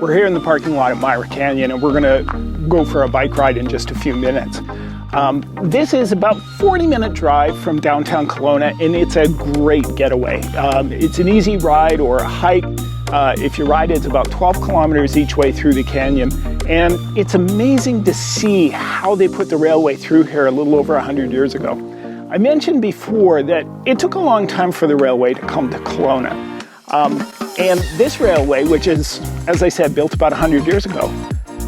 We're here in the parking lot at Myra Canyon, and we're going to go for a bike ride in just a few minutes. This is about 40-minute drive from downtown Kelowna, and it's a great getaway. It's an easy ride or a hike. If you ride, it's about 12 kilometers each way through the canyon. And it's amazing to see how they put the railway through here a little over 100 years ago. I mentioned before that it took a long time for the railway to come to Kelowna. And this railway, which is, as I said, built about 100 years ago,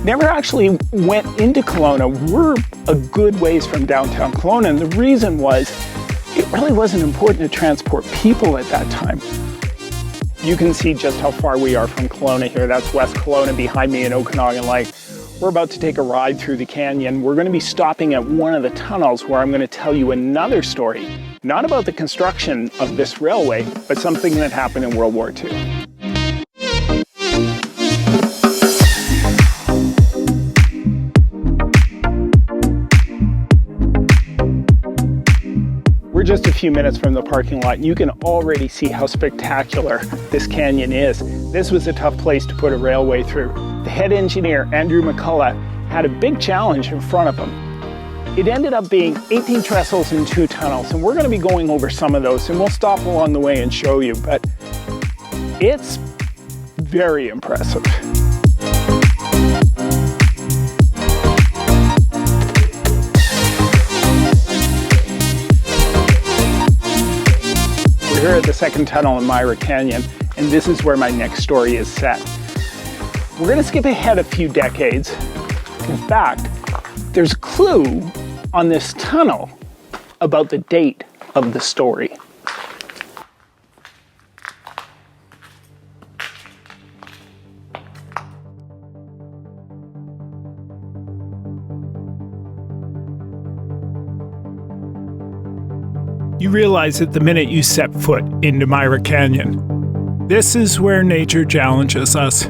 never actually went into Kelowna. We're a good ways from downtown Kelowna, and the reason was it really wasn't important to transport people at that time. You can see just how far we are from Kelowna here. That's West Kelowna behind me in Okanagan Lake. We're about to take a ride through the canyon. We're going to be stopping at one of the tunnels where I'm going to tell you another story, not about the construction of this railway, but something that happened in World War II. We're just a few minutes from the parking lot, and you can already see how spectacular this canyon is. This was a tough place to put a railway through. The head engineer, Andrew McCullough, had a big challenge in front of him. It ended up being 18 trestles and 2 tunnels, and we're going to be going over some of those, and we'll stop along the way and show you, but it's very impressive. We're here at the second tunnel in Myra Canyon, and this is where my next story is set. We're going to skip ahead a few decades. In fact, there's a clue on this tunnel about the date of the story. You realize it the minute you set foot into Myra Canyon. This is where nature challenges us.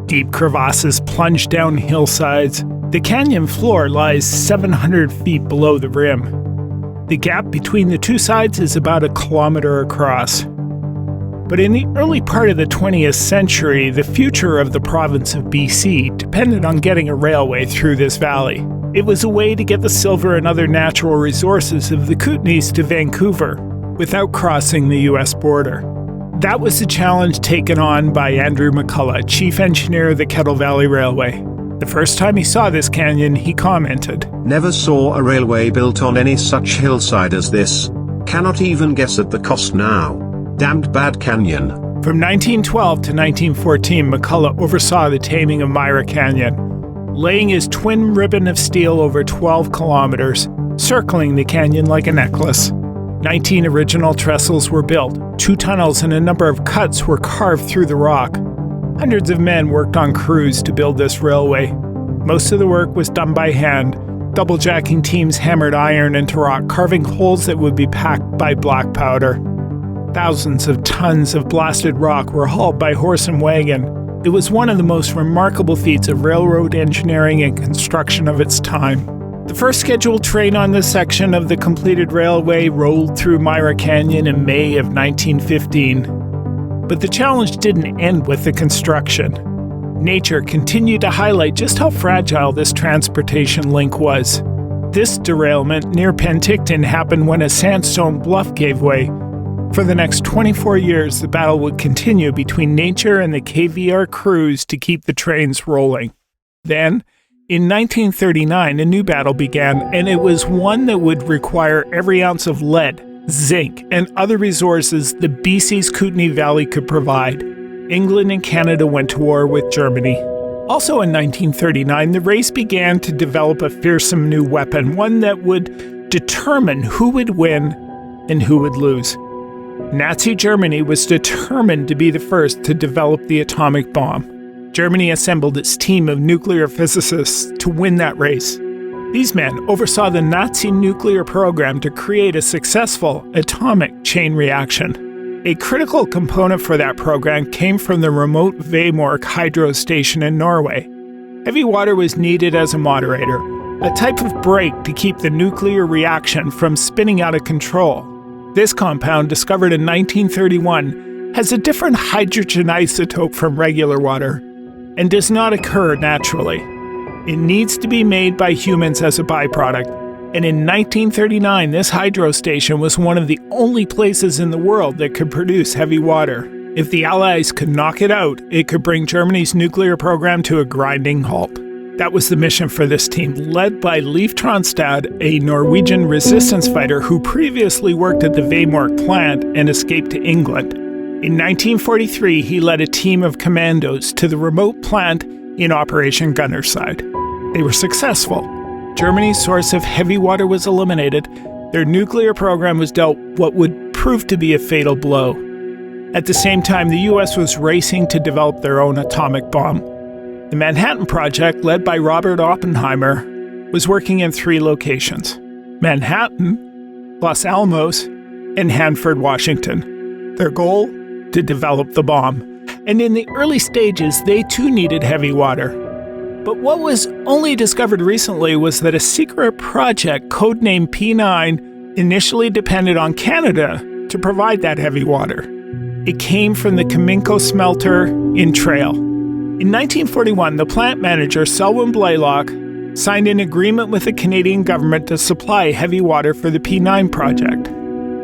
Deep crevasses plunge down hillsides. The canyon floor lies 700 feet below the rim. The gap between the two sides is about 1 kilometer across. But in the early part of the 20th century, the future of the province of BC depended on getting a railway through this valley. It was a way to get the silver and other natural resources of the Kootenays to Vancouver without crossing the US border. That was the challenge taken on by Andrew McCullough, chief engineer of the Kettle Valley Railway. The first time he saw this canyon, he commented, "Never saw a railway built on any such hillside as this. Cannot even guess at the cost now. Damned bad canyon." From 1912 to 1914, McCullough oversaw the taming of Myra Canyon, laying his twin ribbon of steel over 12 kilometers, circling the canyon like a necklace. 19 original trestles were built, 2 tunnels and a number of cuts were carved through the rock. Hundreds of men worked on crews to build this railway. Most of the work was done by hand. Double-jacking teams hammered iron into rock, carving holes that would be packed by black powder. Thousands of tons of blasted rock were hauled by horse and wagon. It was one of the most remarkable feats of railroad engineering and construction of its time. The first scheduled train on this section of the completed railway rolled through Myra Canyon in May of 1915. But the challenge didn't end with the construction. Nature continued to highlight just how fragile this transportation link was. This derailment near Penticton happened when a sandstone bluff gave way. For the next 24 years, the battle would continue between nature and the KVR crews to keep the trains rolling. Then, in 1939, a new battle began, and it was one that would require every ounce of lead, zinc, and other resources the BC's Kootenay Valley could provide. England and Canada went to war with Germany. Also in 1939, the race began to develop a fearsome new weapon, one that would determine who would win and who would lose. Nazi Germany was determined to be the first to develop the atomic bomb. Germany assembled its team of nuclear physicists to win that race. These men oversaw the Nazi nuclear program to create a successful atomic chain reaction. A critical component for that program came from the remote Vemork hydro station in Norway. Heavy water was needed as a moderator, a type of brake to keep the nuclear reaction from spinning out of control. This compound, discovered in 1931, has a different hydrogen isotope from regular water. and does not occur naturally. It needs to be made by humans as a byproduct. And in 1939, this hydro station was one of the only places in the world that could produce heavy water. If the Allies could knock it out, it could bring Germany's nuclear program to a grinding halt. That was the mission for this team, led by Leif Tronstad, a Norwegian resistance fighter who previously worked at the Vemork plant and escaped to England. In 1943, he led a team of commandos to the remote plant in Operation Gunnerside. They were successful. Germany's source of heavy water was eliminated. Their nuclear program was dealt what would prove to be a fatal blow. At the same time, the US was racing to develop their own atomic bomb. The Manhattan Project, led by Robert Oppenheimer, was working in 3 locations: Manhattan, Los Alamos, and Hanford, Washington. Their goal? To develop the bomb. And in the early stages, they too needed heavy water. But what was only discovered recently was that a secret project, codenamed P9, initially depended on Canada to provide that heavy water. It came from the Cominco smelter in Trail. In 1941, the plant manager, Selwyn Blaylock, signed an agreement with the Canadian government to supply heavy water for the P9 project.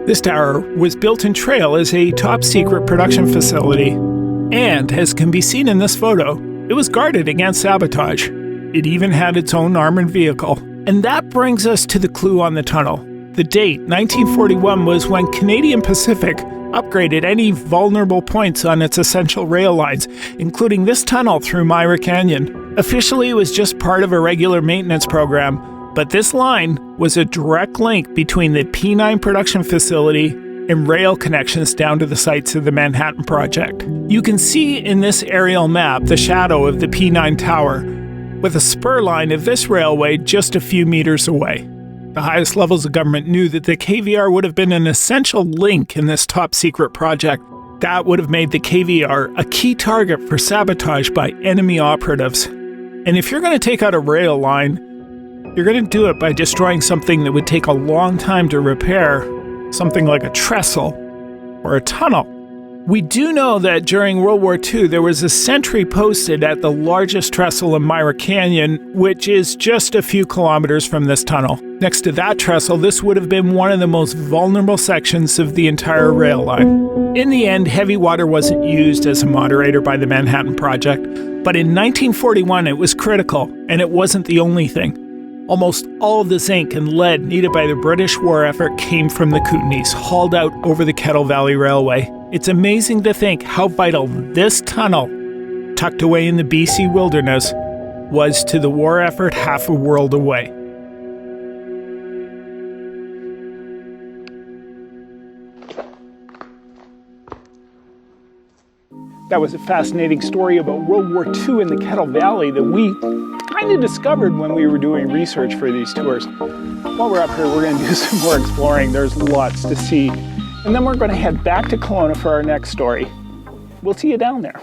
This tower was built in Trail as a top-secret production facility, and, as can be seen in this photo, it was guarded against sabotage. It even had its own armored vehicle. And that brings us to the clue on the tunnel. The date, 1941, was when Canadian Pacific upgraded any vulnerable points on its essential rail lines, including this tunnel through Myra Canyon. Officially, it was just part of a regular maintenance program, but this line was a direct link between the P9 production facility and rail connections down to the sites of the Manhattan Project. You can see in this aerial map the shadow of the P9 tower, with a spur line of this railway just a few meters away. The highest levels of government knew that the KVR would have been an essential link in this top-secret project. That would have made the KVR a key target for sabotage by enemy operatives. And if you're going to take out a rail line, you're going to do it by destroying something that would take a long time to repair, something like a trestle or a tunnel. We do know that during World War II, there was a sentry posted at the largest trestle in Myra Canyon, which is just a few kilometers from this tunnel. Next to that trestle, this would have been one of the most vulnerable sections of the entire rail line. In the end, heavy water wasn't used as a moderator by the Manhattan Project, but in 1941 it was critical, and it wasn't the only thing. Almost all of the zinc and lead needed by the British war effort came from the Kootenays, hauled out over the Kettle Valley Railway. It's amazing to think how vital this tunnel, tucked away in the BC wilderness, was to the war effort half a world away. That was a fascinating story about World War II in the Kettle Valley that we kind of discovered when we were doing research for these tours. While we're up here, we're going to do some more exploring. There's lots to see. And then we're going to head back to Kelowna for our next story. We'll see you down there.